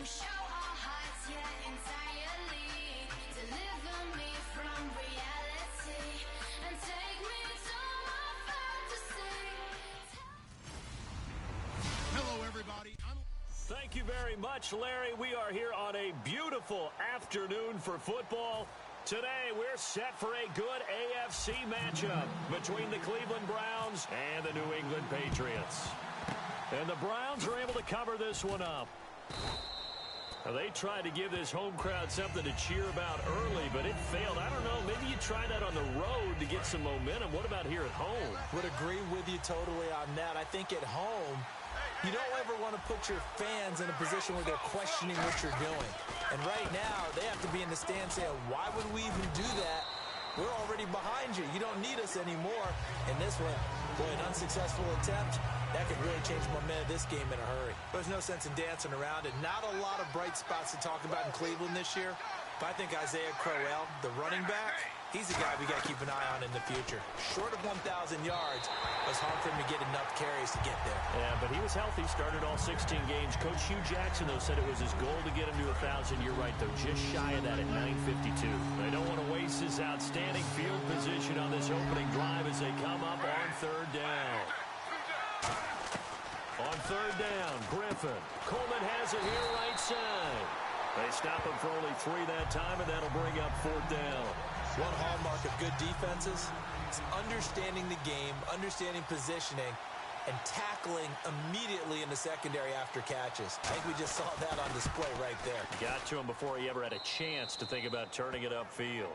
show our hearts, yeah, entirely. Deliver me from reality and take me to my fantasy. Hello, everybody. Thank you very much, Larry. We are here on a beautiful afternoon for football. Today, we're set for a good AFC matchup between the Cleveland Browns and the New England Patriots. And the Browns are able to cover this one up. Now, they tried to give this home crowd something to cheer about early, but it failed. I don't know, maybe you try that on the road to get some momentum. What about here at home? Would agree with you totally on that. I think at home, you don't ever want to put your fans in a position where they're questioning what you're doing. And right now, they have to be in the stand saying, why would we even do that? We're already behind you. You don't need us anymore. And this one, boy, an unsuccessful attempt. That could really change the momentum of this game in a hurry. There's no sense in dancing around it. Not a lot of bright spots to talk about in Cleveland this year. But I think Isaiah Crowell, the running back, he's a guy we got to keep an eye on in the future. Short of 1,000 yards, it was hard for him to get enough carries to get there. Yeah, but he was healthy, started all 16 games. Coach Hugh Jackson, though, said it was his goal to get him to 1,000. You're right, though, just shy of that at 952. They don't want to waste his outstanding field position on this opening drive as they come up on third down. On third down, Griffin. Coleman has it here right side. They stop him for only 3 that time, and that'll bring up fourth down. One hallmark of good defenses is understanding the game, understanding positioning, and tackling immediately in the secondary after catches. I think we just saw that on display right there. Got to him before he ever had a chance to think about turning it upfield.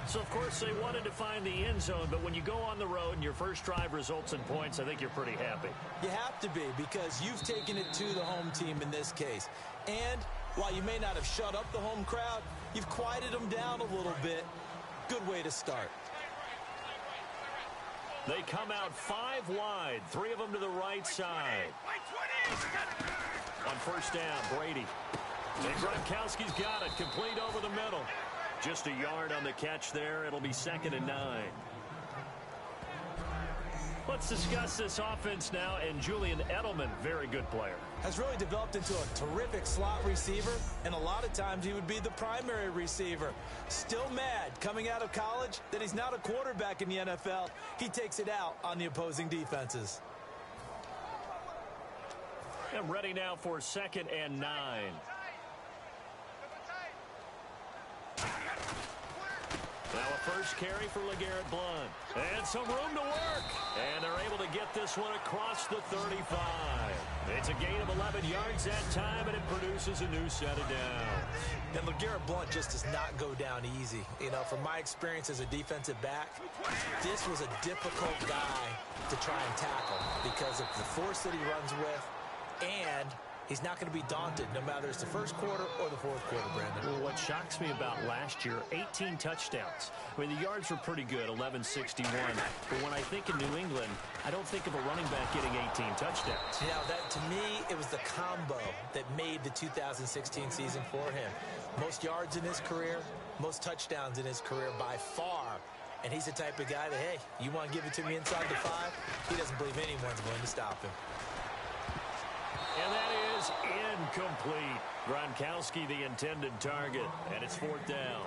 So, of course, they wanted to find the end zone, but when you go on the road and your first drive results in points, I think you're pretty happy. You have to be, because you've taken it to the home team in this case. And while you may not have shut up the home crowd, you've quieted them down a little bit. Good way to start. They come out 5 wide, 3 of them to the right side. On first down, Brady. And Gronkowski's got it, complete over the middle. Just a yard on the catch there. It'll be 2nd and 9. Let's discuss this offense now. And Julian Edelman, very good player. Has really developed into a terrific slot receiver. And a lot of times he would be the primary receiver. Still mad coming out of college that he's not a quarterback in the NFL. He takes it out on the opposing defenses. I'm ready now for 2nd and 9. Now a first carry for LeGarrette Blount. And some room to work. And they're able to get this one across the 35. It's a gain of 11 yards that time, and it produces a new set of downs. And LeGarrette Blount just does not go down easy. You know, from my experience as a defensive back, this was a difficult guy to try and tackle because of the force that he runs with, and he's not going to be daunted no matter it's the first quarter or the fourth quarter, Brandon. Well, what shocks me about last year, 18 touchdowns. I mean, the yards were pretty good, 1161. But when I think of New England, I don't think of a running back getting 18 touchdowns. Now, that to me, it was the combo that made the 2016 season for him. Most yards in his career, most touchdowns in his career by far. And he's the type of guy that, hey, you want to give it to me inside the 5? He doesn't believe anyone's going to stop him. And that is incomplete. Gronkowski, the intended target, and it's 4th down.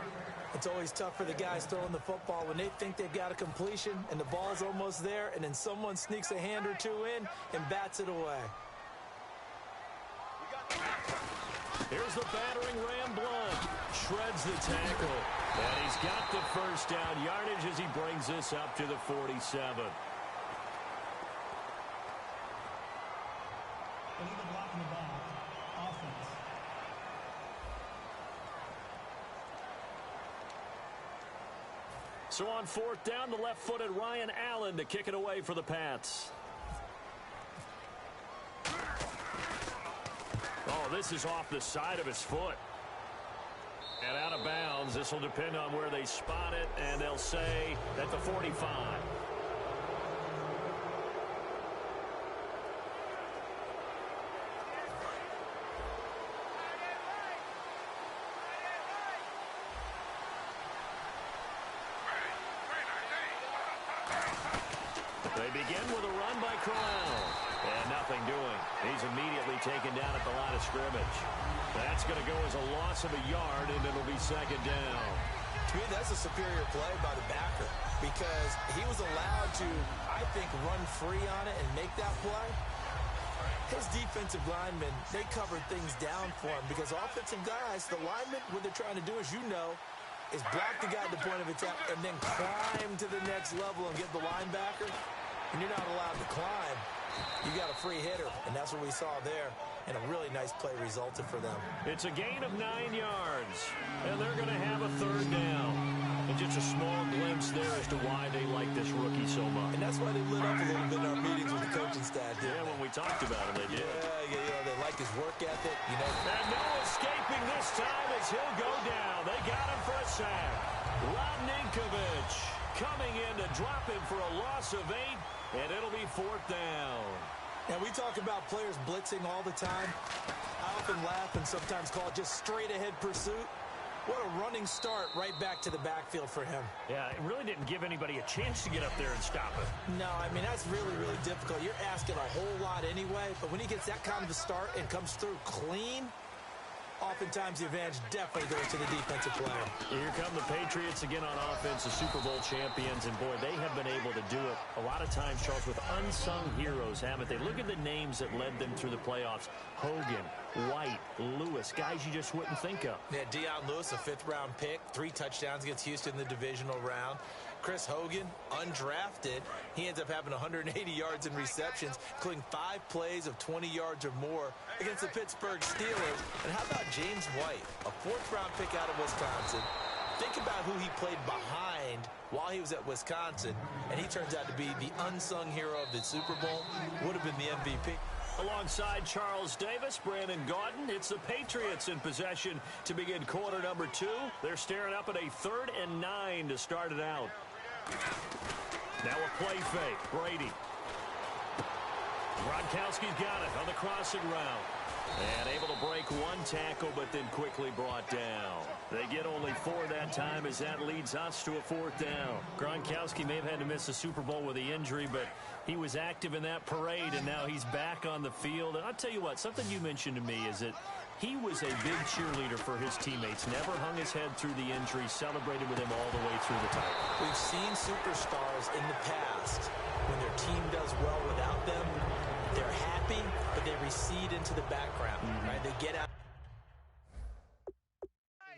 It's always tough for the guys throwing the football when they think they've got a completion and the ball's almost there, and then someone sneaks a hand or two in and bats it away. Here's the battering Ram Blount. Shreds the tackle. And he's got the first down yardage as he brings this up to the 47. So on 4th down, the left-footed Ryan Allen to kick it away for the Pats. Oh, this is off the side of his foot. And out of bounds. This will depend on where they spot it, and they'll say at the 45. They begin with a run by Crowell. And nothing doing. He's immediately taken down at the line of scrimmage. That's going to go as a loss of a yard, and it'll be second down. To me, that's a superior play by the backer because he was allowed to, I think, run free on it and make that play. His defensive linemen, they covered things down for him because offensive guys, the linemen, what they're trying to do, as you know, is block the guy at the point of attack and then climb to the next level and get the linebacker. And you're not allowed to climb. You got a free hitter, and that's what we saw there. And a really nice play resulted for them. It's a gain of 9 yards, and they're going to have a third down. And just a small glimpse there as to why they like this rookie so much. And that's why they lit up a little bit in our meetings with the coaching staff. Yeah, when we talked about him, they did. Yeah, they like his work ethic, you know. And no escaping this time as he'll go down. They got him for a sack. Rob Ninkovich coming in to drop him for a loss of 8, and it'll be fourth down. And we talk about players blitzing all the time. I often laugh and sometimes call it just straight-ahead pursuit. What a running start right back to the backfield for him. Yeah, it really didn't give anybody a chance to get up there and stop it. No, I mean, that's really, really difficult. You're asking a whole lot anyway, but when he gets that kind of a start and comes through clean, oftentimes the advantage definitely goes to the defensive player. Here come the Patriots again on offense, the Super Bowl champions, and boy, they have been able to do it a lot of times, Charles, with unsung heroes, haven't they? Look at the names that led them through the playoffs. Hogan, White, Lewis, guys you just wouldn't think of. Yeah, Deion Lewis, a 5th-round pick, 3 touchdowns against Houston in the divisional round. Chris Hogan, undrafted. He ends up having 180 yards in receptions, including 5 plays of 20 yards or more against the Pittsburgh Steelers. And how about James White, a 4th-round pick out of Wisconsin? Think about who he played behind while he was at Wisconsin, and he turns out to be the unsung hero of the Super Bowl. Would have been the MVP. Alongside Charles Davis, Brandon Gaudin, it's the Patriots in possession to begin quarter number 2. They're staring up at a 3rd and 9 to start it out. Now a play fake. Brady. Gronkowski's got it on the crossing route. And able to break 1 tackle, but then quickly brought down. They get only 4 that time as that leads us to a 4th down. Gronkowski may have had to miss the Super Bowl with the injury, but he was active in that parade, and now he's back on the field. And I'll tell you what, something you mentioned to me is that he was a big cheerleader for his teammates, never hung his head through the injury, celebrated with him all the way through the title. We've seen superstars in the past, when their team does well without them, they're happy, but they recede into the background, right? They get out of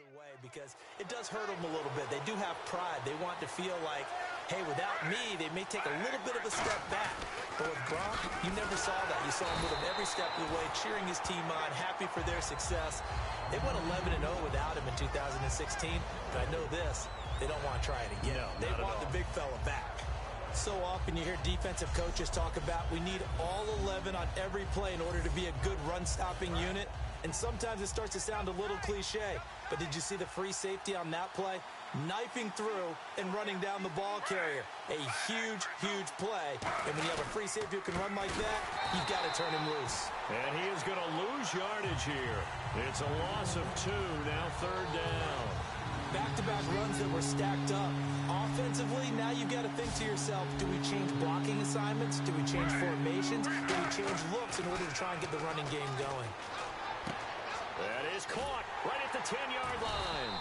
the way because it does hurt them a little bit. They do have pride. They want to feel like, hey, without me, they may take a little bit of a step back. But with Gronk, you never saw that. You saw him with him every step of the way, cheering his team on, happy for their success. They went 11-0 without him in 2016, but I know this, they don't want to try it again. No, they want the big fella back. So often you hear defensive coaches talk about we need all 11 on every play in order to be a good run-stopping unit. And sometimes it starts to sound a little cliche. But did you see the free safety on that play? Knifing through and running down the ball carrier. A huge, huge play. And when you have a free safety who can run like that, you've got to turn him loose. And he is going to lose yardage here. It's a loss of 2, now 3rd down. Back-to-back runs that were stacked up. Offensively, now you've got to think to yourself, do we change blocking assignments? Do we change formations? Do we change looks in order to try and get the running game going? That is caught right at the 10-yard line.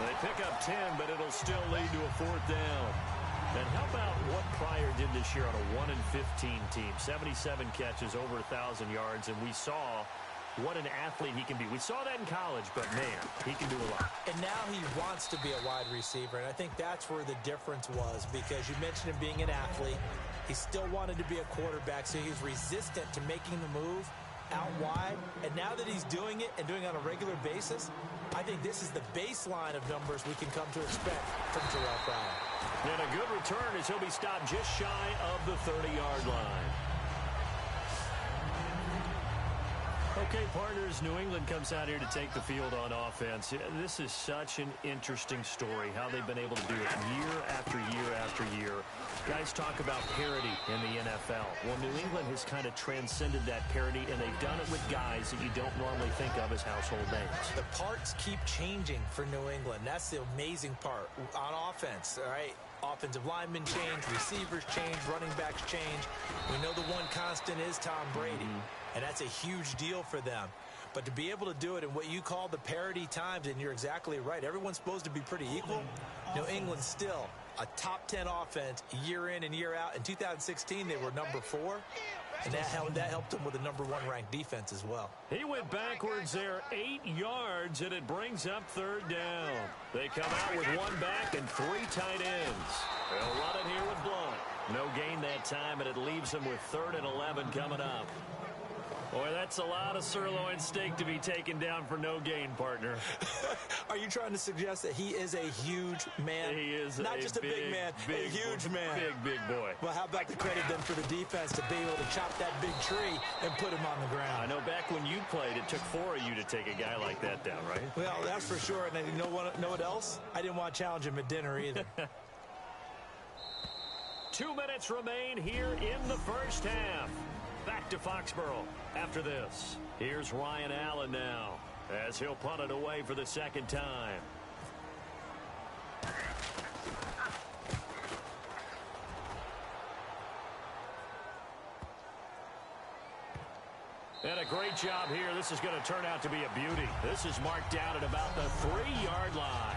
They pick up 10, but it'll still lead to a 4th down. And how about what Pryor did this year on a 1-15 team? 77 catches, over 1,000 yards, and we saw what an athlete he can be. We saw that in college, but, man, he can do a lot. And now he wants to be a wide receiver, and I think that's where the difference was because you mentioned him being an athlete. He still wanted to be a quarterback, so he's resistant to making the move out wide. And now that he's doing it and doing it on a regular basis, I think this is the baseline of numbers we can come to expect from Terrell Pryor. And a good return as he'll be stopped just shy of the 30-yard line. Okay, partners, New England comes out here to take the field on offense. This is such an interesting story, how they've been able to do it year after year after year. Guys talk about parity in the NFL. Well, New England has kind of transcended that parity, and they've done it with guys that you don't normally think of as household names. The parts keep changing for New England. That's the amazing part on offense, all right? Offensive linemen change, receivers change, running backs change. We know the one constant is Tom Brady, and that's a huge deal for them. But to be able to do it in what you call the parity times, and you're exactly right, everyone's supposed to be pretty equal. New England still a top 10 offense year in and year out. In 2016, they were number 4. And that helped them with a number 1 ranked defense as well. He went backwards there 8 yards, and it brings up 3rd down. They come out with 1 back and 3 tight ends. They'll run it here with Blunt. No gain that time, and it leaves them with 3rd and 11 coming up. Boy, that's a lot of sirloin steak to be taken down for no gain, partner. Are you trying to suggest that he is a huge man? He is not just a big man, a huge man. Big boy. Well, how about the credit then for the defense to be able to chop that big tree and put him on the ground? I know back when you played, it took 4 of you to take a guy like that down, right? Well, that's for sure. And you know what else? I didn't want to challenge him at dinner either. 2 minutes remain here in the first half. Back to Foxborough after this. Here's Ryan Allen now as he'll punt it away for the 2nd time. And a great job here. This is going to turn out to be a beauty. This is marked down at about the 3-yard line.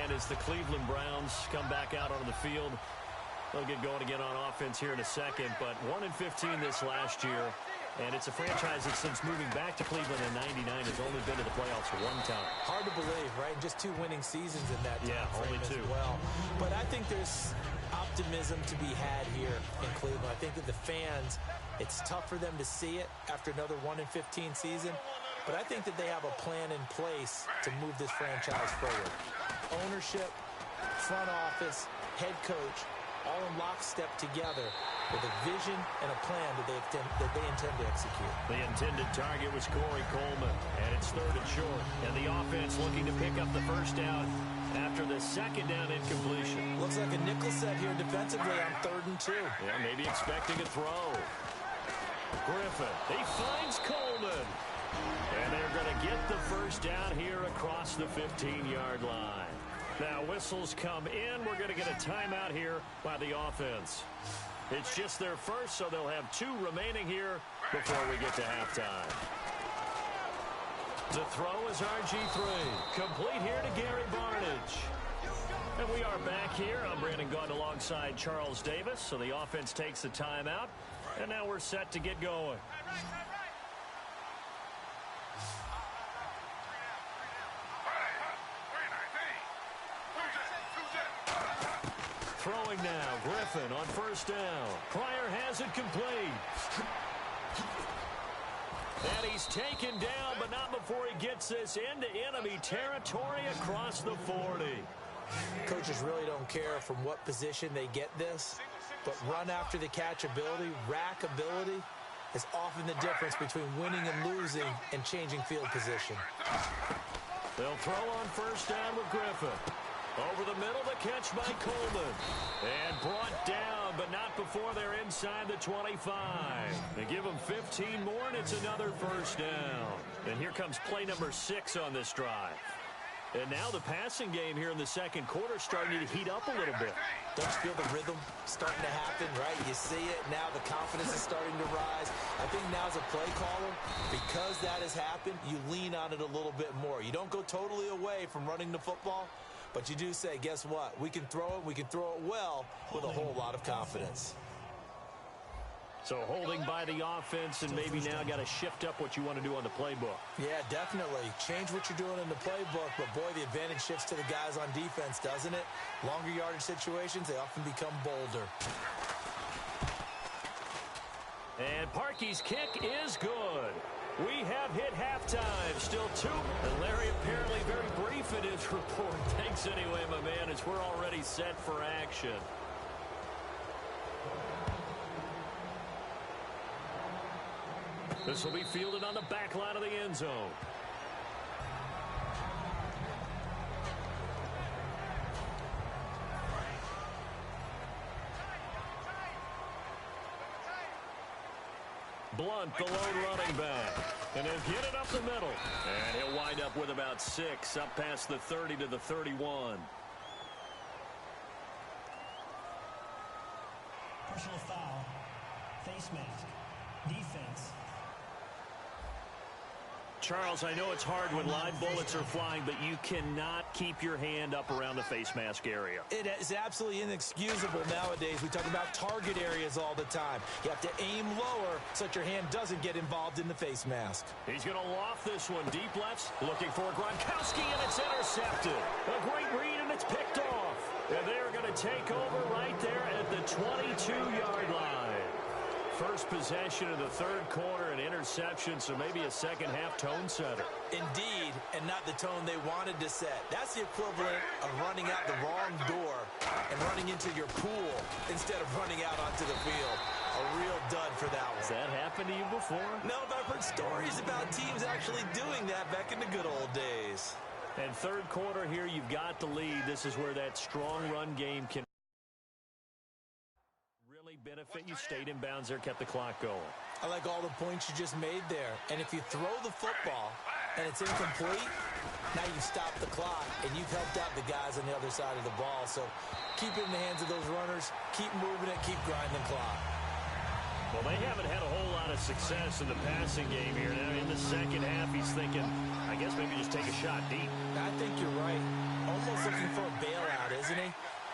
And as the Cleveland Browns come back out onto the field, they'll get going again on offense here in a second, but 1-15 this last year, and it's a franchise that since moving back to Cleveland in '99 has only been to the playoffs 1 time. Hard to believe, right? Just 2 winning seasons in that time frame only 2 as well. But I think there's optimism to be had here in Cleveland. I think that the fans, it's tough for them to see it after another 1-15 season, but I think that they have a plan in place to move this franchise forward. Ownership, front office, head coach, all in lockstep together with a vision and a plan that they intend to execute. The intended target was Corey Coleman, and it's 3rd and short. And the offense looking to pick up the 1st down after the 2nd down incompletion. Looks like a nickel set here defensively on 3rd and 2. Yeah, maybe expecting a throw. Griffin, he finds Coleman. And they're going to get the 1st down here across the 15-yard line. Now whistles come in. We're going to get a timeout here by the offense. It's just their first, so they'll have 2 remaining here before we get to halftime. The throw is RG3. Complete here to Gary Barnidge. And we are back here. I'm Brandon Gaudin alongside Charles Davis. So the offense takes the timeout. And now we're set to get going. Throwing now, Griffin on 1st down. Pryor has it complete. And he's taken down, but not before he gets this into enemy territory across the 40. Coaches really don't care from what position they get this, but run after the catch ability, rack ability, is often the difference between winning and losing and changing field position. They'll throw on 1st down with Griffin. Over the middle, the catch by Coleman. And brought down, but not before they're inside the 25. They give them 15 more, and it's another 1st down. And here comes play number 6 on this drive. And now the passing game here in the 2nd quarter starting to heat up a little bit. Don't you feel the rhythm starting to happen, right? You see it. Now the confidence is starting to rise. I think now as a play caller, because that has happened, you lean on it a little bit more. You don't go totally away from running the football, but you do say, guess what? We can throw it. We can throw it well with a whole lot of confidence. So holding by the offense, and maybe now got to shift up what you want to do on the playbook. Yeah, definitely. Change what you're doing in the playbook, but boy, the advantage shifts to the guys on defense, doesn't it? Longer yardage situations, they often become bolder. And Parkey's kick is good. We have hit halftime. Still 2. And Larry apparently very brief in his report. Thanks anyway, my man, as we're already set for action. This will be fielded on the back line of the end zone. Blunt, the lone running back. And he'll get it up the middle. And he'll wind up with about 6, up past the 30 to the 31. call. Face mask. Defense. Charles, I know it's hard when live bullets are flying, but you cannot keep your hand up around the face mask area. It is absolutely inexcusable nowadays. We talk about target areas all the time. You have to aim lower so that your hand doesn't get involved in the face mask. He's going to loft this one deep left, looking for Gronkowski, and it's intercepted. A great read, and it's picked off. And they're going to take over right there at the 22-yard line. First possession of the third quarter, an interception, so maybe a second-half tone setter. Indeed, and not the tone they wanted to set. That's the equivalent of running out the wrong door and running into your pool instead of running out onto the field. A real dud for that one. Has that happened to you before? No, but I've heard stories about teams actually doing that back in the good old days. And third quarter here, you've got the lead. This is where that strong run game can benefit you. Stayed in bounds there, kept the clock going. I like all the points you just made there. And if you throw the football and it's incomplete, now you've stopped the clock and you've helped out the guys on the other side of the ball. So keep it in the hands of those runners, keep moving it, keep grinding the clock. Well, they haven't had a whole lot of success in the passing game here. Now in the second half, he's thinking, I guess maybe just take a shot deep. I think you're right. Almost looking for a bailout, isn't he?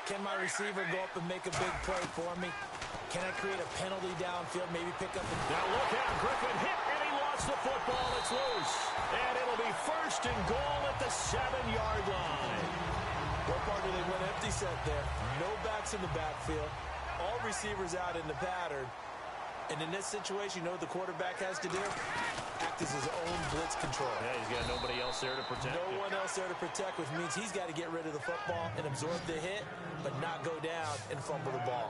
Can my receiver go up and make a big play for me? Can I create a penalty downfield, maybe pick up a... Now look out, Griffin hit, and he lost the football. It's loose. And it'll be first and goal at the 7-yard line. What part do they went empty set there? No backs in the backfield. All receivers out in the pattern. And in this situation, you know what the quarterback has to do? Act as his own blitz control. Yeah, he's got nobody else there to protect No one else there to protect, which means he's got to get rid of the football and absorb the hit, but not go down and fumble the ball.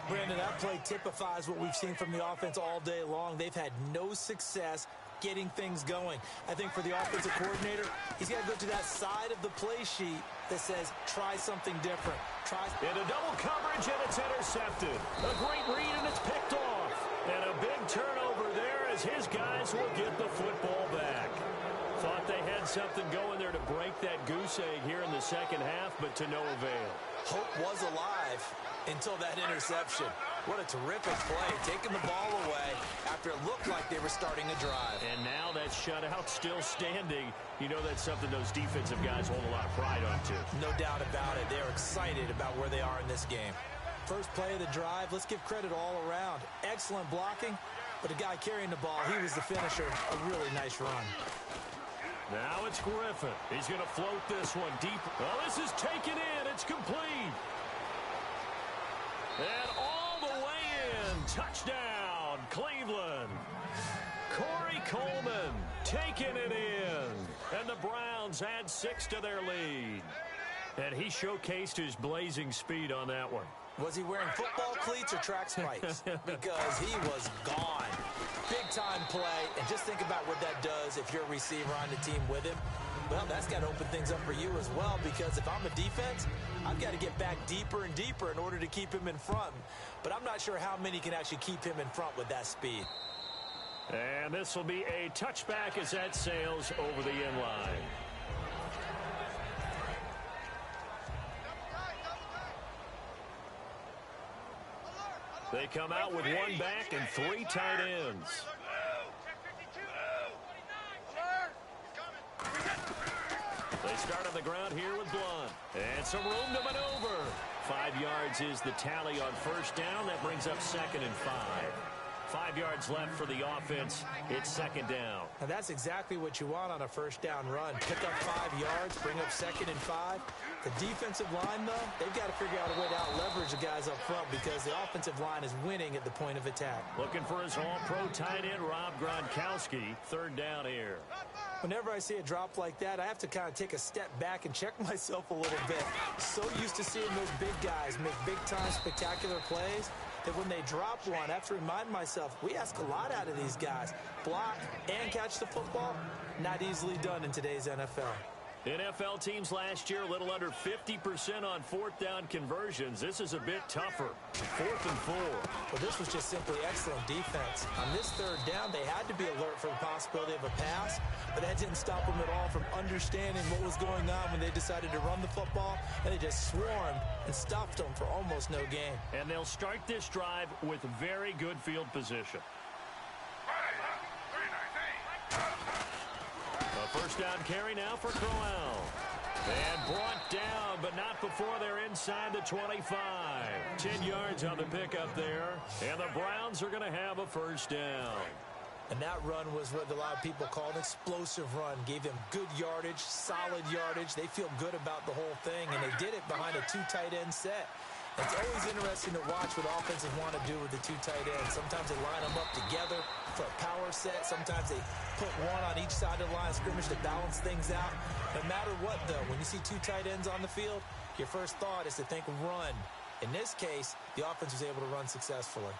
Brandon, that play typifies what we've seen from the offense all day long. They've had no success getting things going. I think for the offensive coordinator, he's got to go to that side of the play sheet that says, try something different. Try into double coverage, and it's intercepted. A great read, and it's picked off. And a big turnover there as his guys will get the football back. Thought they had something going there to break that goose egg here in the second half, but to no avail. Hope was alive until that interception. What a terrific play, taking the ball away after it looked like they were starting a drive. And now that shutout still standing. You know that's something those defensive guys hold a lot of pride on, too. No doubt about it. They're excited about where they are in this game. First play of the drive, let's give credit all around. Excellent blocking, but the guy carrying the ball, he was the finisher. A really nice run. Now it's Griffin. He's going to float this one deep. Well, this is taken in. It's complete. And all the way in. Touchdown, Cleveland. Corey Coleman taking it in. And the Browns add 6 to their lead. And he showcased his blazing speed on that one. Was he wearing football cleats or track spikes? Because he was gone. Big-time play, and just think about what that does if you're a receiver on the team with him. Well, that's got to open things up for you as well, because if I'm a defense, I've got to get back deeper and deeper in order to keep him in front. But I'm not sure how many can actually keep him in front with that speed. And this will be a touchback as that sails over the end line. They come out with one back and 3 tight ends. They start on the ground here with Blunt. And some room to maneuver. 5 yards is the tally on first down. That brings up 2nd and 5. 5 yards left for the offense. It's 2nd down. And that's exactly what you want on a first down run. Pick up 5 yards, bring up 2nd and 5. The defensive line, though, they've got to figure out a way to out-leverage the guys up front because the offensive line is winning at the point of attack. Looking for his all-pro tight end, Rob Gronkowski. 3rd down here. Whenever I see a drop like that, I have to kind of take a step back and check myself a little bit. So used to seeing those big guys make big-time spectacular plays that when they drop one, I have to remind myself, we ask a lot out of these guys. Block and catch the football, not easily done in today's NFL. NFL teams last year, a little under 50% on fourth down conversions. This is a bit tougher. 4th and 4. Well, this was just simply excellent defense. On this third down, they had to be alert for the possibility of a pass, but that didn't stop them at all from understanding what was going on when they decided to run the football, and they just swarmed and stopped them for almost no gain. And they'll start this drive with very good field position. A first down carry now for Crowell. And brought down, but not before they're inside the 25. 10 yards on the pickup there. And the Browns are going to have a first down. And that run was what a lot of people call an explosive run. Gave them good yardage, solid yardage. They feel good about the whole thing, and they did it behind a 2 tight end set. It's always interesting to watch what offenses want to do with the 2 tight ends. Sometimes they line them up together for a power set. Sometimes they put one on each side of the line of scrimmage to balance things out. No matter what, though, when you see 2 tight ends on the field, your first thought is to think run. In this case, the offense was able to run successfully.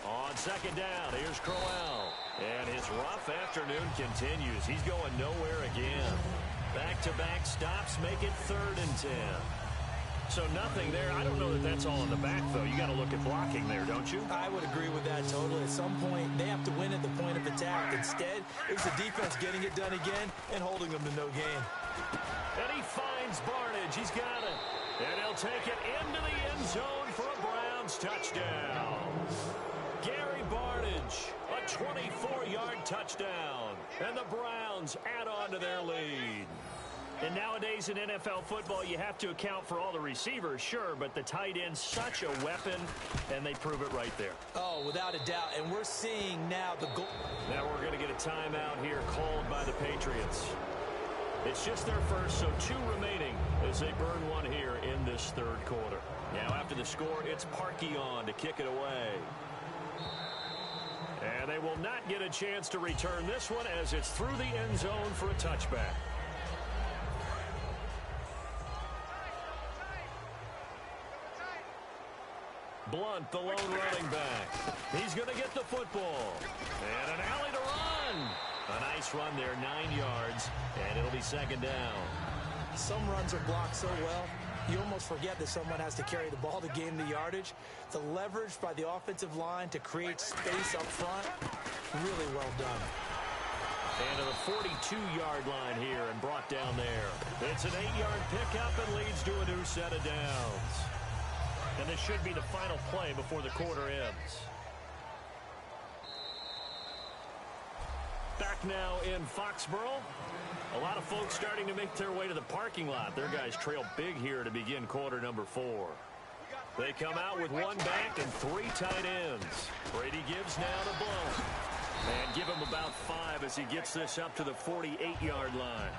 On second down, here's Crowell. And his rough afternoon continues. He's going nowhere again. Back-to-back stops make it 3rd and 10. So nothing there. I don't know that that's all in the back, though. You got to look at blocking there, don't you? I would agree with that totally. At some point, they have to win at the point of attack. Instead, it was the defense getting it done again and holding them to no gain. And he finds Barnidge. He's got it. And he'll take it into the end zone for a Browns touchdown. Gary Barnidge, a 24-yard touchdown. And the Browns add on to their lead. And nowadays in NFL football, you have to account for all the receivers, sure, but the tight end's such a weapon, and they prove it right there. Oh, without a doubt. And we're seeing now the goal. Now we're going to get a timeout here called by the Patriots. It's just their first, so 2 remaining as they burn one here in this 3rd quarter. Now after the score, it's Parkey on to kick it away. And they will not get a chance to return this one as it's through the end zone for a touchback. Blunt, the lone running back. He's going to get the football. And an alley to run. A nice run there, 9 yards, and it'll be 2nd down. Some runs are blocked so well, you almost forget that someone has to carry the ball to gain the yardage. The leverage by the offensive line to create space up front, really well done. And to the 42-yard line here and brought down there. It's an 8-yard pickup and leads to a new set of downs. And this should be the final play before the quarter ends. Back now in Foxborough. A lot of folks starting to make their way to the parking lot. Their guys trail big here to begin quarter number 4. They come out with 1 back and 3 tight ends. Brady gives now to Blunt. And give him about 5 as he gets this up to the 48-yard line.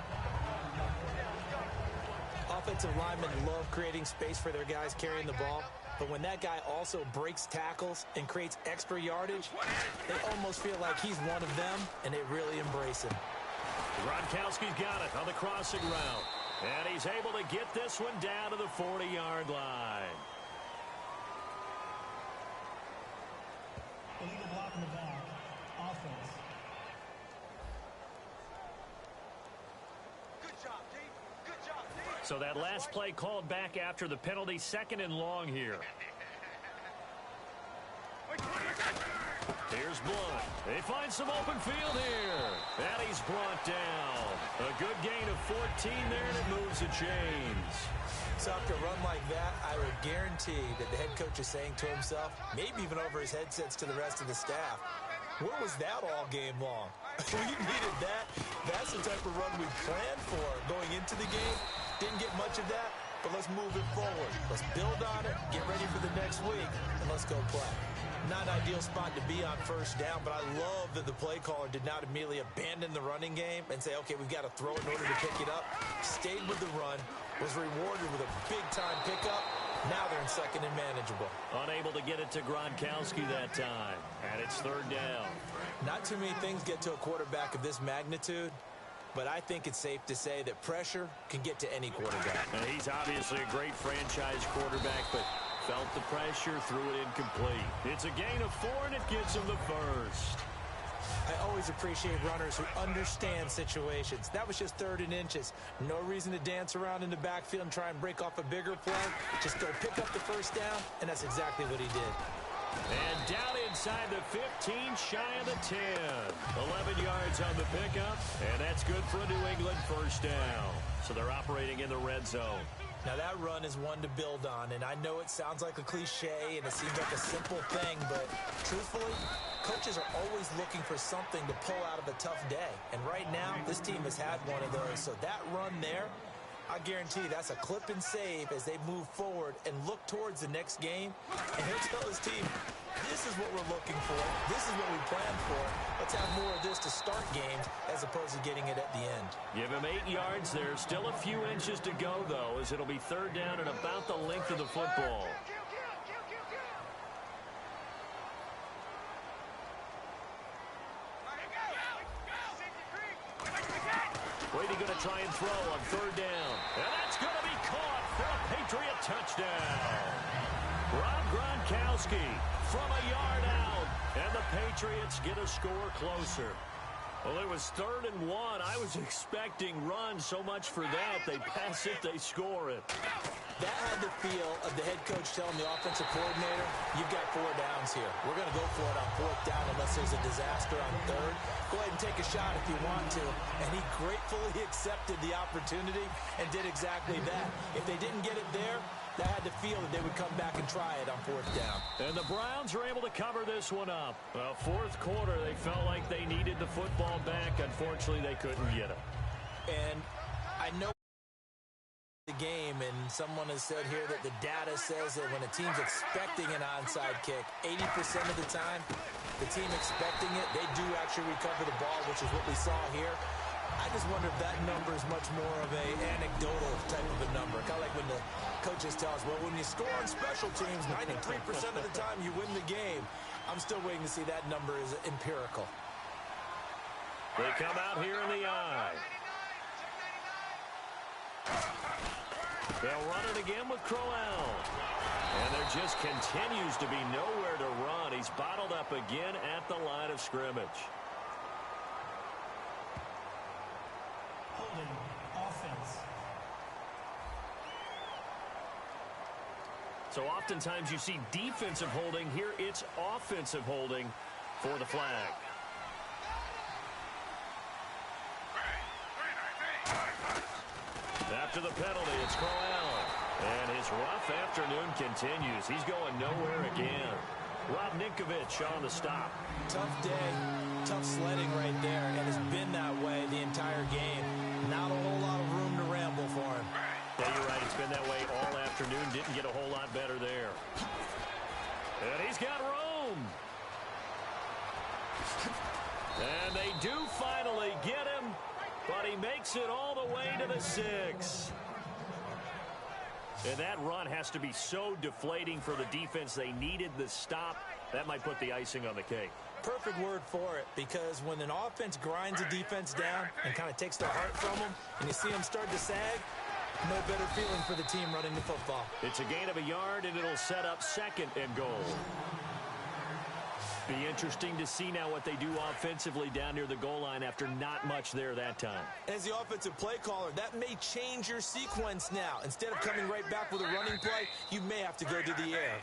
Offensive linemen love creating space for their guys carrying the ball. But when that guy also breaks tackles and creates extra yardage, they almost feel like he's one of them, and they really embrace him. Gronkowski's got it on the crossing route. And he's able to get this one down to the 40-yard line. Illegal block in the back. Offense. So that last play called back after the penalty, 2nd and long here. Here's Blunt. They find some open field here. And he's brought down. A good gain of 14 there, and it moves the chains. So after a run like that, I would guarantee that the head coach is saying to himself, maybe even over his headsets to the rest of the staff, where was that all game long? We needed that. That's the type of run we planned for going into the game. Didn't get much of that, but let's move it forward. Let's build on it, get ready for the next week, and let's go play. Not an ideal spot to be on first down, but I love that the play caller did not immediately abandon the running game and say, okay, we've got to throw it in order to pick it up. Stayed with the run, was rewarded with a big-time pickup. Now they're in 2nd and manageable. Unable to get it to Gronkowski that time, and it's 3rd down. Not too many things get to a quarterback of this magnitude, but I think it's safe to say that pressure can get to any quarterback. And he's obviously a great franchise quarterback, but felt the pressure, threw it incomplete. It's a gain of 4, and it gets him the first. I always appreciate runners who understand situations. That was just 3rd and inches. No reason to dance around in the backfield and try and break off a bigger play. Just go pick up the first down, and that's exactly what he did. And down inside the 15, shy of the 10. 11 yards on the pickup, and that's good for a New England first down. So they're operating in the red zone. Now, that run is one to build on, and I know it sounds like a cliche and it seems like a simple thing, but truthfully, coaches are always looking for something to pull out of a tough day. And right now, this team has had one of those. So that run there, I guarantee that's a clip and save as they move forward and look towards the next game. And he'll tell his team, this is what we're looking for. This is what we planned for. Let's have more of this to start games as opposed to getting it at the end. Give him 8 yards. There's still a few inches to go, though, as it'll be 3rd down and about the length of the football. Brady going to try and throw on 3rd down. And that's going to be caught for a Patriot touchdown. Rob Gronkowski from a yard out. And the Patriots get a score closer. Well, it was 3rd and 1. I was expecting runs, so much for that. They pass it, they score it. That had the feel of the head coach telling the offensive coordinator, you've got 4 downs here. We're going to go for it on 4th down unless there's a disaster on 3rd. Go ahead and take a shot if you want to. And he gratefully accepted the opportunity and did exactly that. If they didn't get it there, that had the feel that they would come back and try it on 4th down. And the Browns are able to cover this one up. Well, 4th quarter, they felt like they needed the football back. Unfortunately, they couldn't get it. And I know the game, and someone has said here that the data says that when a team's expecting an onside kick, 80% of the time, the team expecting it, they do actually recover the ball, which is what we saw here. I just wonder if that number is much more of a anecdotal type of a number. Kind of like when the coaches tell us, well, when you score on special teams, 93% of the time you win the game. I'm still waiting to see that number is empirical. They come out here in the eye. They'll run it again with Crowell. And there just continues to be nowhere to run. He's bottled up again at the line of scrimmage. Holding offense. So oftentimes you see defensive holding. Here it's offensive holding for the flag. After the penalty, it's Crowell. And his rough afternoon continues. He's going nowhere again. Rob Ninkovich on the stop. Tough day, tough sledding right there, and it's been that way the entire game. Not a whole lot of room to ramble for him. Yeah, you're right. It's been that way all afternoon. Didn't get a whole lot better there. And he's got room. And they do finally get him, but he makes it all the way to the 6. And that run has to be so deflating for the defense. They needed the stop. That might put the icing on the cake. Perfect word for it, because when an offense grinds a defense down and kind of takes their heart from them, and you see them start to sag, no better feeling for the team running the football. It's a gain of a yard, and it'll set up 2nd and goal. Be interesting to see now what they do offensively down near the goal line after not much there that time. As the offensive play caller, that may change your sequence now. Instead of coming right back with a running play, you may have to go to the air.